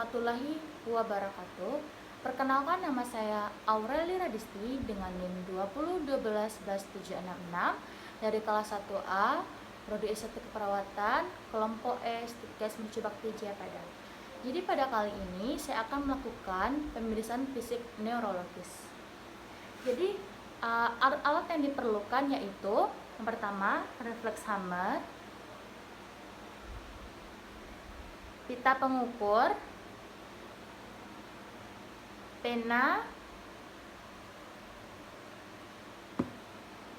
warahmatullahi wabarakatuh. Perkenalkan, nama saya Aureli Radisti dengan NIM 20121176 dari kelas 1A, Prodi Estetik Keperawatan, kelompok E, Stikes Mercu Bakti Jaya Padang. Jadi pada kali ini saya akan melakukan pemeriksaan fisik neurologis. Jadi alat yang diperlukan yaitu yang pertama reflex hammer, pita pengukur, pena,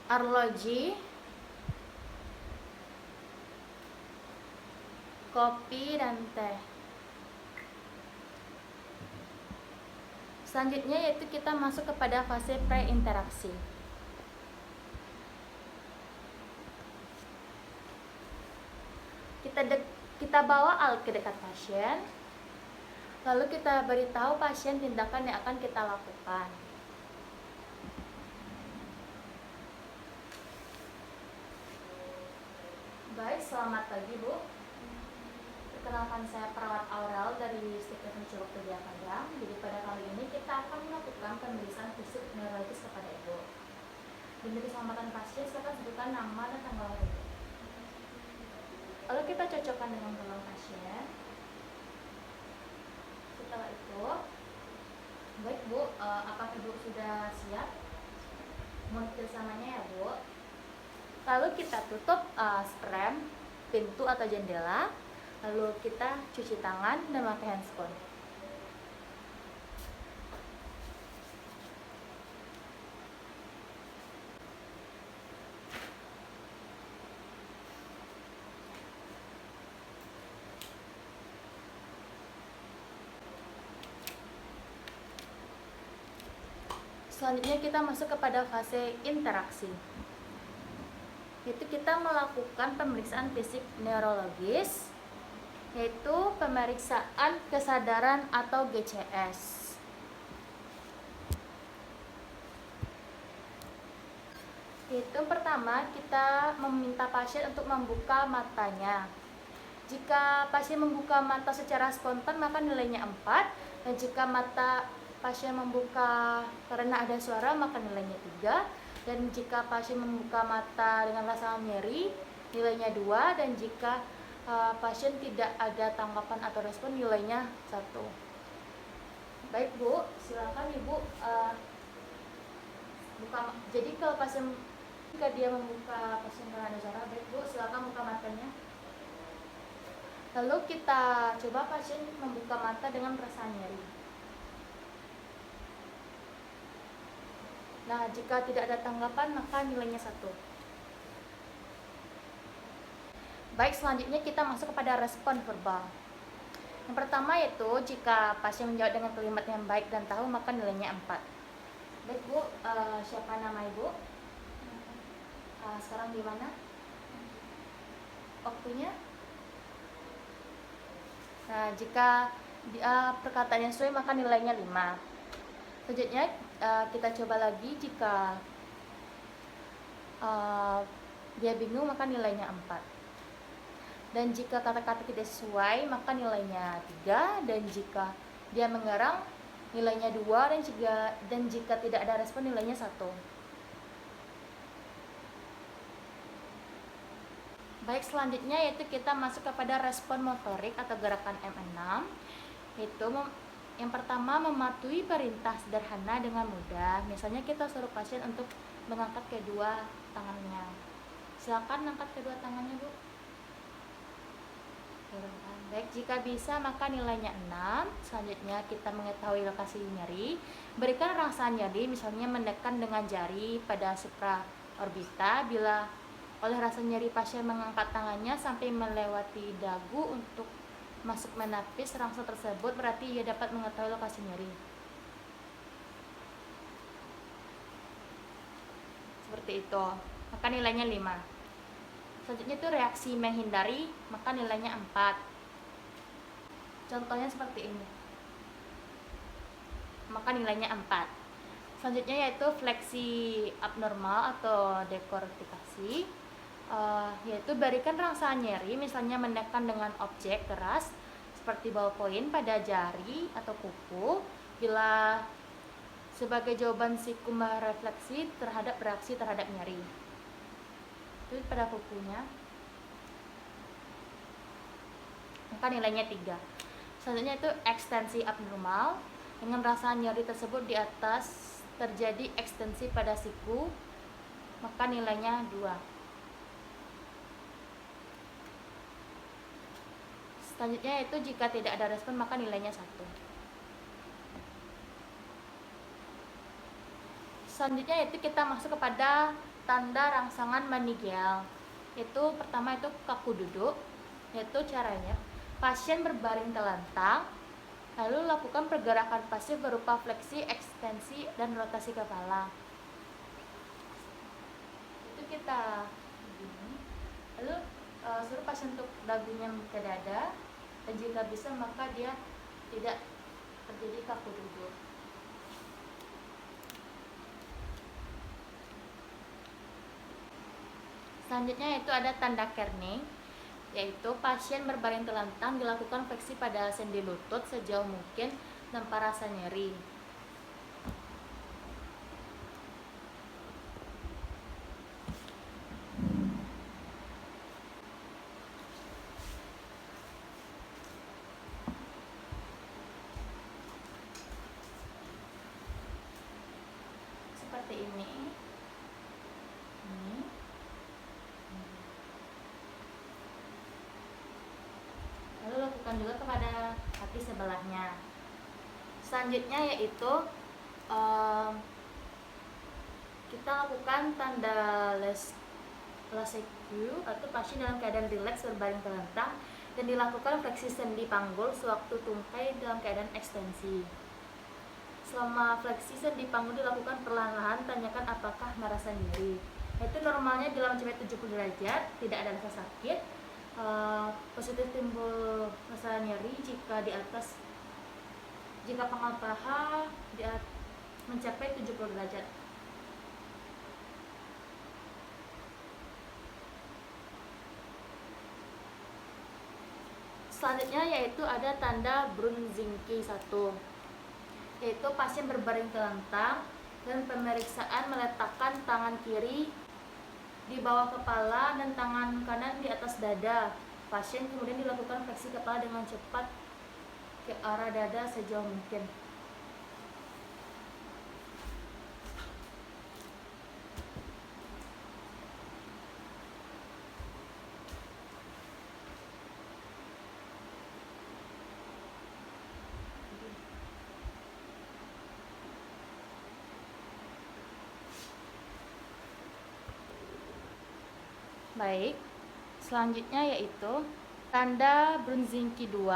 arloji, kopi, dan teh. Selanjutnya yaitu kita masuk kepada fase pre-interaksi. Kita bawa alat ke dekat pasien, lalu kita beritahu pasien tindakan yang akan kita lakukan. Baik, selamat pagi Bu. Perkenalkan, saya perawat Aurel dari Stikes Mercu Bakti Jaya Padang. Jadi pada kali ini kita akan melakukan pemeriksaan fisik neurologis kepada Ibu. Demi keselamatan pasien, silakan sebutkan nama dan tanggal lahir Ibu. Lalu kita cocokkan dengan gelang pasien. Setelah itu, baik Bu, apakah Ibu sudah siap? Mohon kerjasamanya ya Bu. Lalu kita tutup sprem pintu atau jendela, lalu kita cuci tangan dan pakai handphone. Selanjutnya kita masuk kepada fase interaksi, yaitu kita melakukan pemeriksaan fisik neurologis, yaitu pemeriksaan kesadaran atau GCS. Itu pertama, kita meminta pasien untuk membuka matanya. Jika pasien membuka mata secara spontan maka nilainya 4, dan jika mata pasien membuka karena ada suara maka nilainya 3, dan jika pasien membuka mata dengan rasa nyeri nilainya 2, dan jika pasien tidak ada tanggapan atau respon nilainya 1. Baik Bu, silakan Ibu buka. Jadi kalau pasien, jika dia membuka pasien karena ada suara, baik Bu, silakan buka matanya. Lalu kita coba pasien membuka mata dengan rasa nyeri. Nah, jika tidak ada tanggapan maka nilainya 1. Baik, selanjutnya kita masuk kepada respon verbal. Yang pertama yaitu jika pasien menjawab dengan kalimat yang baik dan tahu maka nilainya 4. Baik Bu, siapa nama Ibu? Sekarang di mana? Waktunya? Nah, jika perkataannya sesuai maka nilainya 5. Selanjutnya kita coba lagi, jika dia bingung maka nilainya 4. Dan jika kata-kata tidak sesuai maka nilainya 3, dan jika dia mengarang nilainya 2, dan jika tidak ada respon nilainya 1. Baik, selanjutnya yaitu kita masuk kepada respon motorik atau gerakan M6, yaitu yang pertama mematuhi perintah sederhana dengan mudah. Misalnya kita suruh pasien untuk mengangkat kedua tangannya. Silakan angkat kedua tangannya Bu. Baik, jika bisa maka nilainya 6. Selanjutnya kita mengetahui lokasi nyeri. Berikan rasa nyeri, misalnya menekan dengan jari pada supraorbita. Bila oleh rasa nyeri pasien mengangkat tangannya sampai melewati dagu untuk masuk menapis rangsa tersebut, berarti ia dapat mengetahui lokasi nyeri. Seperti itu, maka nilainya 5. Selanjutnya itu reaksi menghindari, maka nilainya 4. Contohnya seperti ini, maka nilainya 4. Selanjutnya yaitu fleksi abnormal atau dekortikasi, yaitu berikan rasa nyeri, misalnya menekan dengan objek keras seperti ballpoint pada jari atau kuku bila sebagai jawaban siku refleksi terhadap reaksi terhadap nyeri. Itu pada kukunya. Maka nilainya 3. Selanjutnya itu ekstensi abnormal. Dengan rasa nyeri tersebut di atas terjadi ekstensi pada siku, maka nilainya 2. Selanjutnya itu jika tidak ada respon maka nilainya 1. Selanjutnya itu kita masuk kepada tanda rangsangan Meningel. Itu pertama itu kaku duduk, yaitu caranya pasien berbaring telentang, lalu lakukan pergerakan pasif berupa fleksi, ekstensi, dan rotasi kepala. Itu kita begini. Lalu suruh pasien untuk dagunya ke dada, dan jika bisa maka dia tidak terjadi kaku duduk. Selanjutnya itu ada tanda Kerning, yaitu pasien berbaring telentang dilakukan fleksi pada sendi lutut sejauh mungkin tanpa rasa nyeri. Seperti ini. Lalu lakukan juga kepada kaki sebelahnya. Selanjutnya yaitu kita lakukan tanda Lascaux atau pasien dalam keadaan rileks berbaring telentang dan dilakukan fleksi sendi panggul sewaktu tungkai dalam keadaan ekstensi. Selama fleksi sendi panggul dilakukan perlahan-lahan, tanyakan apakah merasa nyeri. Itu normalnya bila mencapai 70 derajat, tidak ada rasa sakit. Positif timbul rasa nyeri jika pangkal paha mencapai 70 derajat. Selanjutnya yaitu ada tanda Brunzinski 1, yaitu pasien berbaring telentang dan pemeriksaan meletakkan tangan kiri di bawah kepala dan tangan kanan di atas dada. Pasien kemudian dilakukan fleksi kepala dengan cepat ke arah dada sejauh mungkin. Baik, selanjutnya yaitu tanda Brunzinski 2.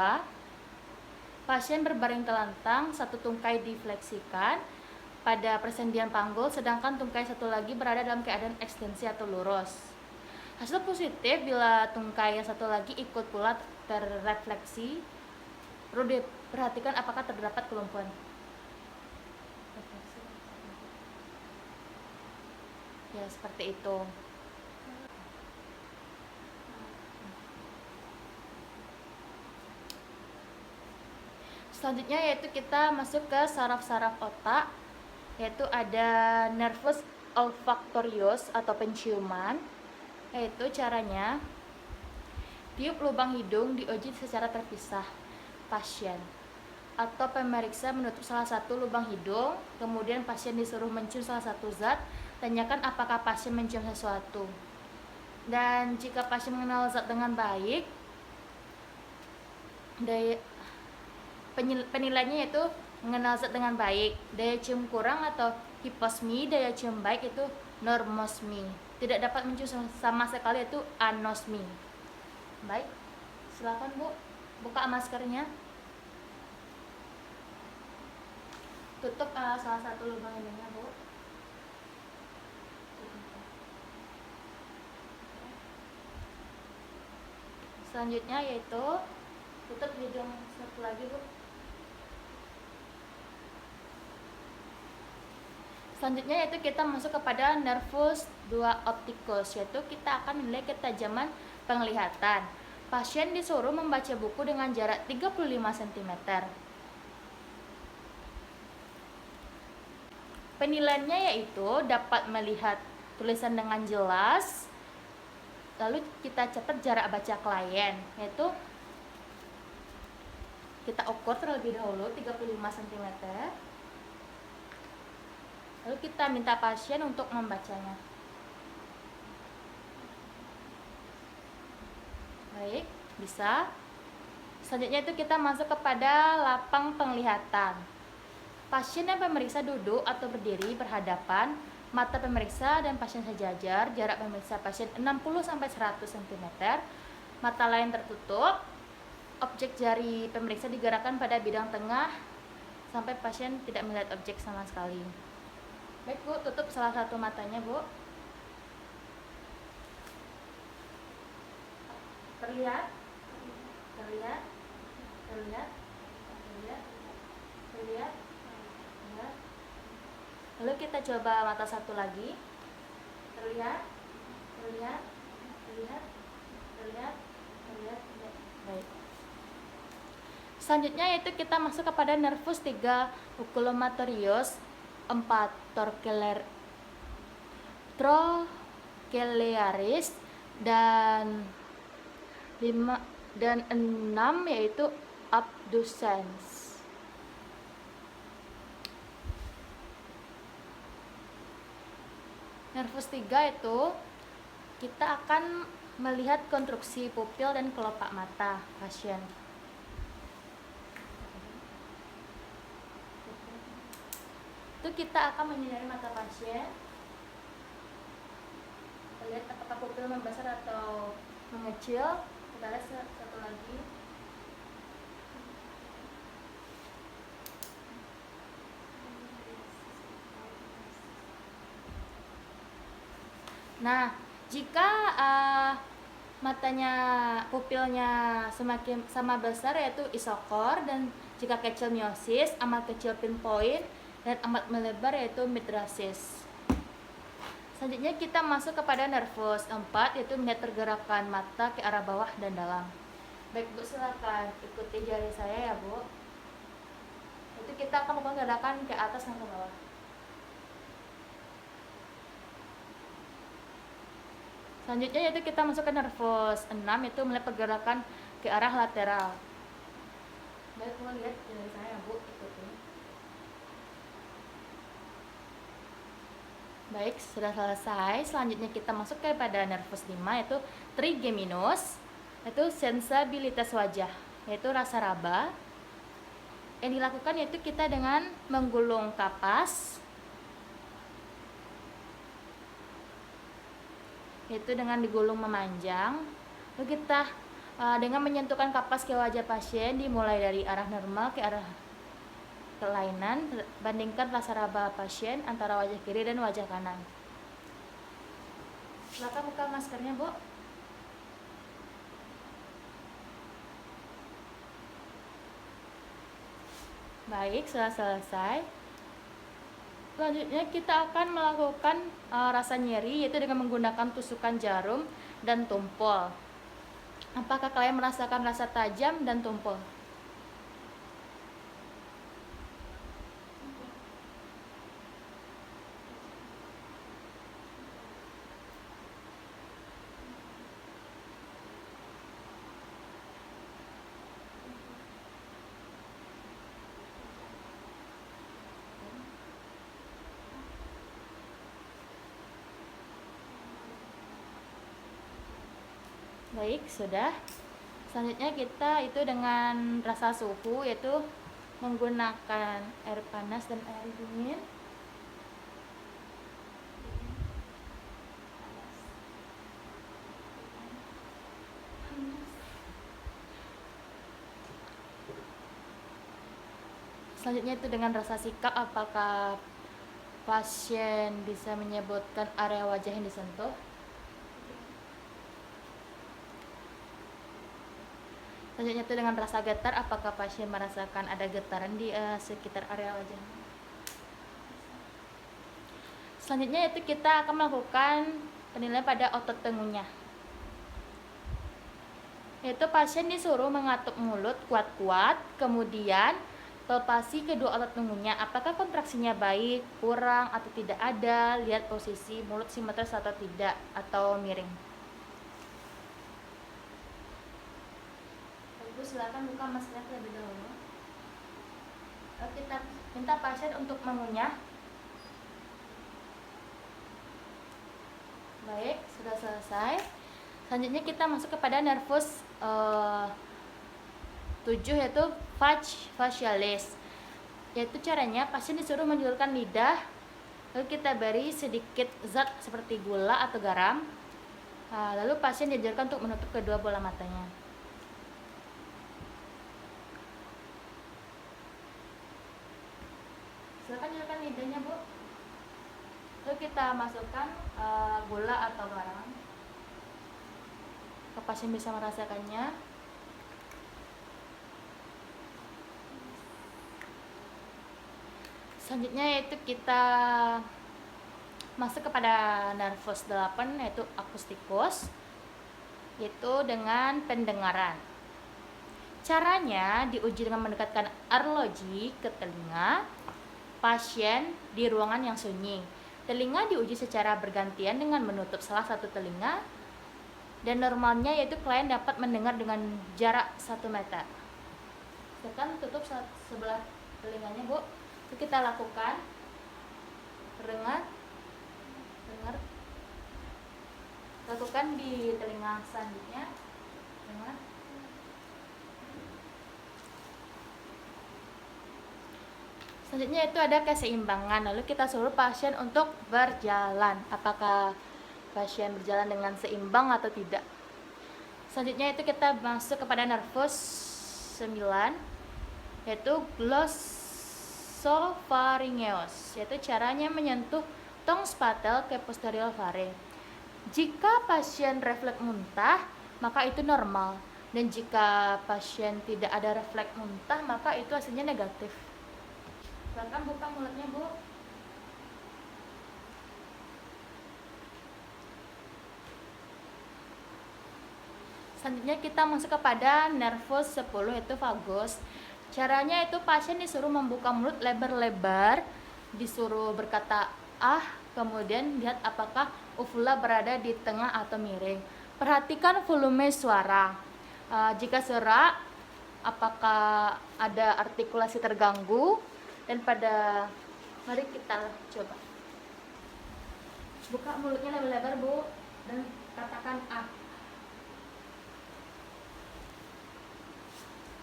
Pasien berbaring telentang, satu tungkai difleksikan pada persendian panggul, sedangkan tungkai satu lagi berada dalam keadaan ekstensi atau lurus. Hasil positif bila tungkai yang satu lagi ikut pula terrefleksi. Perlu diperhatikan apakah terdapat kelumpuhan. Ya, seperti itu. Selanjutnya yaitu kita masuk ke saraf-saraf otak, yaitu ada nervus olfactorius atau penciuman. Yaitu caranya tiup lubang hidung diuji secara terpisah. Pasien atau pemeriksa menutup salah satu lubang hidung, kemudian pasien disuruh mencium salah satu zat, tanyakan apakah pasien mencium sesuatu. Dan jika pasien mengenal zat dengan baik, penilaiannya yaitu mengenal zat dengan baik. Daya cium kurang atau hiposmi, daya cium baik itu normosmi. Tidak dapat mencium sama sekali itu anosmi. Baik, silakan Bu, buka maskernya. Tutup salah satu lubang hidungnya Bu. Selanjutnya yaitu tutup hidung satu lagi Bu. Selanjutnya yaitu kita masuk kepada nervus 2 opticus, yaitu kita akan menilai ketajaman penglihatan. pasien disuruh membaca buku dengan jarak 35 cm. Penilaiannya yaitu dapat melihat tulisan dengan jelas, lalu kita catat jarak baca klien, yaitu kita ukur terlebih dahulu 35 cm. Lalu kita minta pasien untuk membacanya. Baik, bisa. Selanjutnya itu kita masuk kepada lapang penglihatan. Pasien dan pemeriksa duduk atau berdiri berhadapan, mata pemeriksa dan pasien sejajar, jarak pemeriksa pasien 60-100 cm, mata lain tertutup, objek jari pemeriksa digerakkan pada bidang tengah sampai pasien tidak melihat objek sama sekali. Baik Bu, tutup salah satu matanya Bu. Terlihat? Terlihat? Terlihat? Terlihat? Terlihat? Terlihat? Lalu kita coba mata satu lagi. Terlihat? Terlihat? Terlihat? Terlihat? Terlihat? Baik. Selanjutnya yaitu kita masuk kepada nervus 3 oculomotorius, 4 trochlearis dan 6 yaitu abducens. Nervus 3 itu kita akan melihat konstruksi pupil dan kelopak mata pasien. Itu kita akan menyinari mata pasien. Kita lihat apakah pupil membesar atau mengecil. Kita lihat satu lagi. Nah, jika matanya pupilnya semakin sama besar yaitu isokor, dan jika kecil miosis, amat kecil pinpoint, dan amat melebar yaitu midrasis. Selanjutnya kita masuk kepada nervus 4 yaitu melihat pergerakan mata ke arah bawah dan dalam. Baik Bu, silakan ikuti jari saya ya Bu. Itu kita akan melakukan gerakan ke atas dan ke bawah. Selanjutnya yaitu kita masuk ke nervus 6 yaitu melihat pergerakan ke arah lateral. Baik Bu, lihat jari saya Bu, ikuti. Baik, sudah selesai. Selanjutnya kita masuk kepada nervus 5 yaitu trigeminus, yaitu sensabilitas wajah, yaitu rasa raba. Yang dilakukan yaitu kita dengan menggulung kapas, yaitu dengan digulung memanjang. Lalu kita dengan menyentuhkan kapas ke wajah pasien dimulai dari arah normal ke arah kelainan, bandingkan rasa raba pasien antara wajah kiri dan wajah kanan. Silakan buka maskernya Bu. Baik, sudah selesai. Selanjutnya kita akan melakukan rasa nyeri yaitu dengan menggunakan tusukan jarum dan tumpul. Apakah kalian merasakan rasa tajam dan tumpul? Baik, sudah. Selanjutnya kita itu dengan rasa suhu yaitu menggunakan air panas dan air dingin. Selanjutnya itu dengan rasa sikap, apakah pasien bisa menyebutkan area wajah yang disentuh. Selanjutnya itu dengan rasa getar, apakah pasien merasakan ada getaran di sekitar area wajah. Selanjutnya itu kita akan melakukan penilaian pada otot tengunya. Yaitu pasien disuruh mengatuk mulut kuat-kuat, kemudian palpasi kedua otot lengannya, apakah kontraksinya baik, kurang, atau tidak ada. Lihat posisi mulut simetris atau tidak, atau miring. Ibu silakan buka masker terlebih dahulu. Kita minta pasien untuk mengunyah. Baik, sudah selesai. Selanjutnya kita masuk kepada nervus 7, yaitu facialis. Yaitu caranya pasien disuruh menjulurkan lidah, lalu kita beri sedikit zat seperti gula atau garam. Lalu pasien diajarkan untuk menutup kedua bola matanya. Silakan julurkan lidahnya, Bu. Lalu kita masukkan gula atau garam. Pasien bisa merasakannya. Selanjutnya yaitu kita masuk kepada nervus 8, yaitu akustikus, yaitu dengan pendengaran. Caranya diuji dengan mendekatkan arloji ke telinga pasien di ruangan yang sunyi. Telinga diuji secara bergantian dengan menutup salah satu telinga, dan normalnya yaitu klien dapat mendengar dengan jarak 1 meter. Silakan tutup sebelah telinganya, Bu. Itu kita lakukan. Dengar. Lakukan di telinga selanjutnya. Dengar. Selanjutnya itu ada keseimbangan. Lalu kita suruh pasien untuk berjalan. Apakah pasien berjalan dengan seimbang atau tidak? Selanjutnya itu kita masuk kepada nervus 9, yaitu glossopharyngeus, yaitu caranya menyentuh tong spatel ke posterior pharynx. Jika pasien refleks muntah, maka itu normal, dan jika pasien tidak ada refleks muntah, maka itu hasilnya negatif. Silakan buka mulutnya, Bu. Selanjutnya kita masuk kepada nervus 10, yaitu vagus. Caranya itu pasien disuruh membuka mulut lebar-lebar, disuruh berkata ah, kemudian lihat apakah uvula berada di tengah atau miring. Perhatikan volume suara. Jika serak, apakah ada artikulasi terganggu, dan mari kita coba. Buka mulutnya lebar-lebar, Bu, dan katakan ah.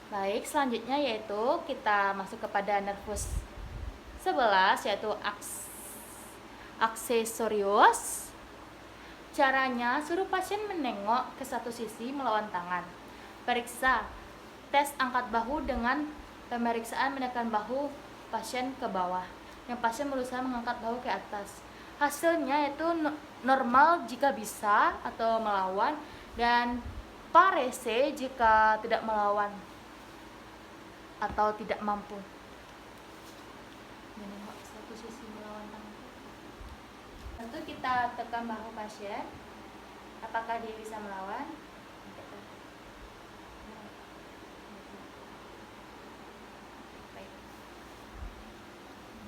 Baik, selanjutnya yaitu kita masuk kepada nervus 11, yaitu aksesorius. Caranya suruh pasien menengok ke satu sisi melawan tangan. Periksa tes angkat bahu dengan pemeriksaan menekan bahu pasien ke bawah. Yang pasien berusaha mengangkat bahu ke atas. Hasilnya itu normal jika bisa atau melawan, dan parese jika tidak melawan atau tidak mampu. Menengok satu sisi melawan tangan. Tentu kita tekan bahu pasien. Apakah dia bisa melawan?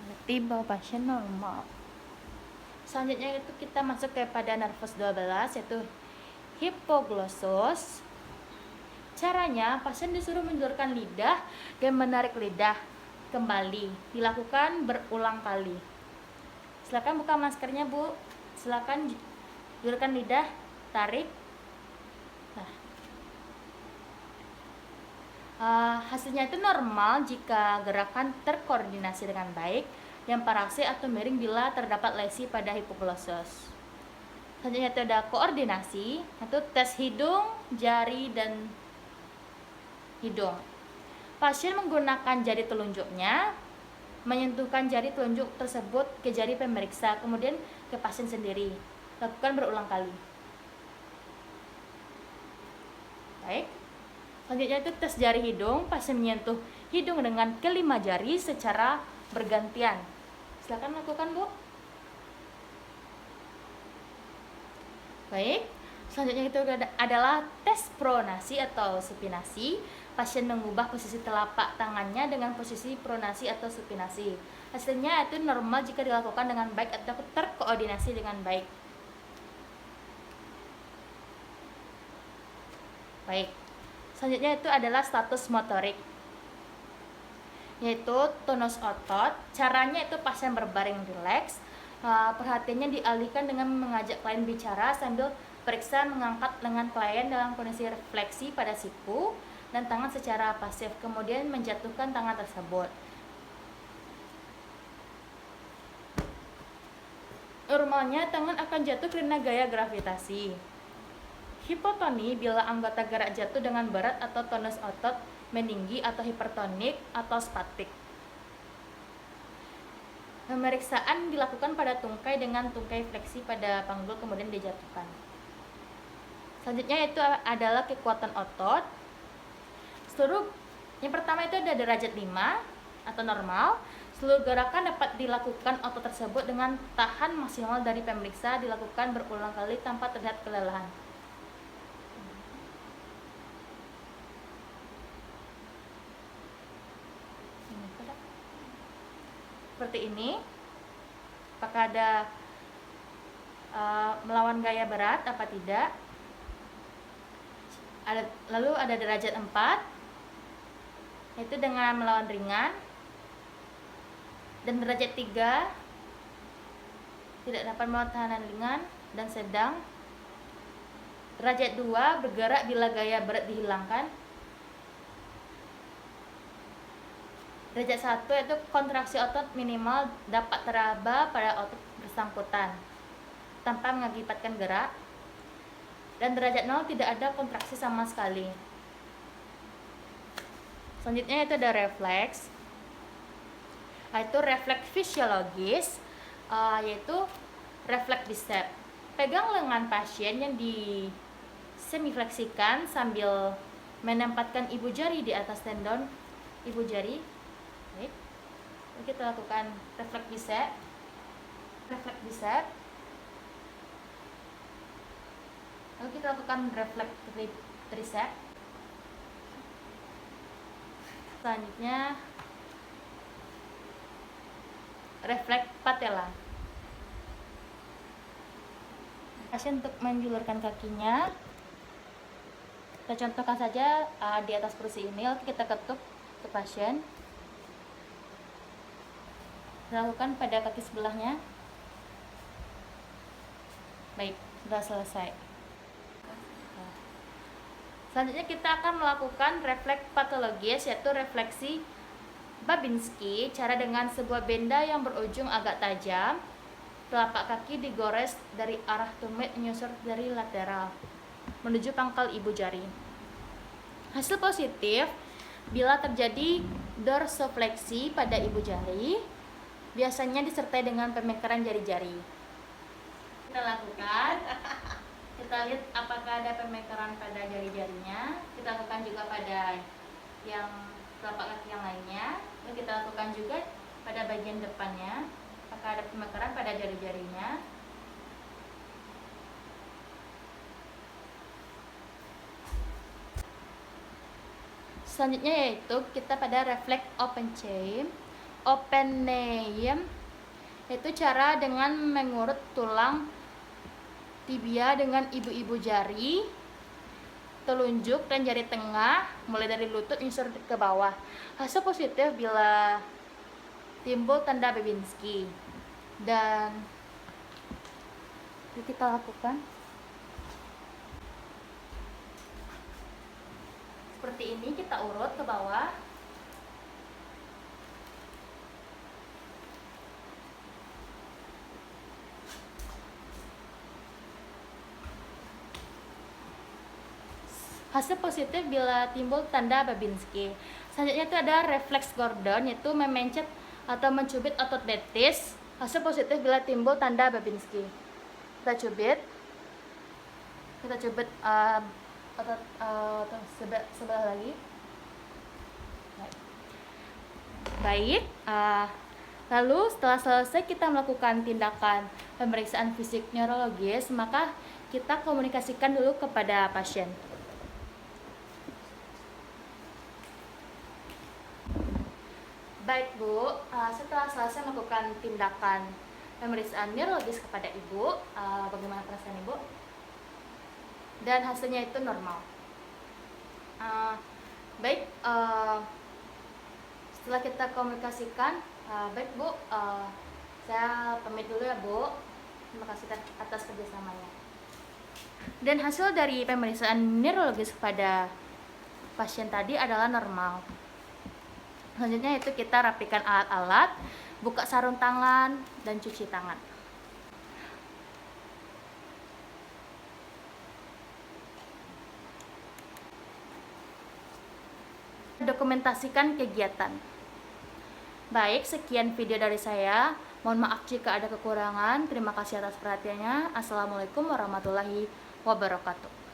Berarti bahu pasien normal. Selanjutnya itu kita masuk kepada nervus 12, yaitu hipoglossus. Caranya pasien disuruh menjulurkan lidah dan menarik lidah kembali. Dilakukan berulang kali. Silakan buka maskernya, Bu. Silakan julurkan lidah, tarik. Hasilnya itu normal jika gerakan terkoordinasi dengan baik, yang parase atau miring bila terdapat lesi pada hipoglossus. Selanjutnya itu ada koordinasi, itu tes hidung, jari, dan hidung. Pasien menggunakan jari telunjuknya, menyentuhkan jari telunjuk tersebut ke jari pemeriksa, kemudian ke pasien sendiri. Lakukan berulang kali. Baik. Selanjutnya itu tes jari hidung. Pasien menyentuh hidung dengan kelima jari secara bergantian. Silakan lakukan, Bu. Baik. Selanjutnya itu adalah tes pronasi atau supinasi. Pasien mengubah posisi telapak tangannya dengan posisi pronasi atau supinasi. Hasilnya itu normal jika dilakukan dengan baik atau terkoordinasi dengan baik. Baik. Selanjutnya itu adalah status motorik, yaitu tonus otot. Caranya itu pasien berbaring rileks, perhatiannya dialihkan dengan mengajak klien bicara sambil periksa mengangkat lengan klien dalam kondisi refleksi pada siku dan tangan secara pasif, kemudian menjatuhkan tangan tersebut. Normalnya tangan akan jatuh karena gaya gravitasi. Hipotoni bila anggota gerak jatuh dengan berat atau tonus otot meninggi atau hipertonik atau spastik. Pemeriksaan dilakukan pada tungkai dengan tungkai fleksi pada panggul kemudian dijatuhkan. Selanjutnya itu adalah kekuatan otot. Yang pertama itu ada derajat 5 atau normal. Seluruh gerakan dapat dilakukan otot tersebut dengan tahan maksimal dari pemeriksa, dilakukan berulang kali tanpa terlihat kelelahan. Seperti ini. Apakah ada melawan gaya berat apa tidak? Lalu ada derajat 4, yaitu dengan melawan ringan. Dan derajat 3 tidak dapat melawan tahanan ringan dan sedang. Derajat 2 bergerak bila gaya berat dihilangkan. Derajat 1 yaitu kontraksi otot minimal dapat teraba pada otot bersangkutan tanpa mengakibatkan gerak. Dan derajat 0 tidak ada kontraksi sama sekali. Selanjutnya itu ada refleks. Itu refleks fisiologis, yaitu refleks bicep. Pegang lengan pasien yang disemifleksikan sambil menempatkan ibu jari di atas tendon ibu jari. Baik. Kita lakukan refleks bicep. Refleks bicep. Lalu kita lakukan refleks tricep. Selanjutnya refleks patella. Pasien untuk menjulurkan kakinya, kita contohkan saja di atas kursi ini. Lalu kita ketuk ke pasien. Lakukan pada kaki sebelahnya. Baik, sudah selesai. Selanjutnya kita akan melakukan refleks patologis, yaitu refleksi Babinski. Cara dengan sebuah benda yang berujung agak tajam. Telapak kaki digores dari arah tumit menyusur dari lateral menuju pangkal ibu jari. Hasil positif bila terjadi dorsofleksi pada ibu jari, biasanya disertai dengan pemekaran jari-jari. Kita lakukan. Kita lihat apakah ada pemekaran pada jari-jarinya. Kita lakukan juga pada yang telapak kaki yang lainnya. Lalu kita lakukan juga pada bagian depannya. Apakah ada pemekaran pada jari-jarinya. Selanjutnya yaitu kita pada refleks open name, yaitu cara dengan mengurut tulang tibia dengan ibu-ibu jari, telunjuk dan jari tengah mulai dari lutut menyusur ke bawah. Hasil positif bila timbul tanda Babinski. Dan kita lakukan seperti ini, kita urut ke bawah. Hasil positif bila timbul tanda Babinski. Selanjutnya itu ada refleks Gordon, yaitu memencet atau mencubit otot betis. Hasil positif bila timbul tanda Babinski. Kita cubit otot sebelah lagi. Baik. Lalu setelah selesai kita melakukan tindakan pemeriksaan fisik neurologis, maka kita komunikasikan dulu kepada pasien. Baik Bu, setelah selesai melakukan tindakan pemeriksaan neurologis kepada Ibu, bagaimana perasaan Ibu? Dan hasilnya itu normal. Baik, setelah kita komunikasikan, baik Bu, saya pamit dulu ya Bu. Terima kasih atas kerjasamanya. Dan hasil dari pemeriksaan neurologis pada pasien tadi adalah normal. Selanjutnya itu kita rapikan alat-alat, buka sarung tangan, dan cuci tangan. Dokumentasikan kegiatan. Baik, sekian video dari saya. Mohon maaf jika ada kekurangan. Terima kasih atas perhatiannya. Assalamualaikum warahmatullahi wabarakatuh.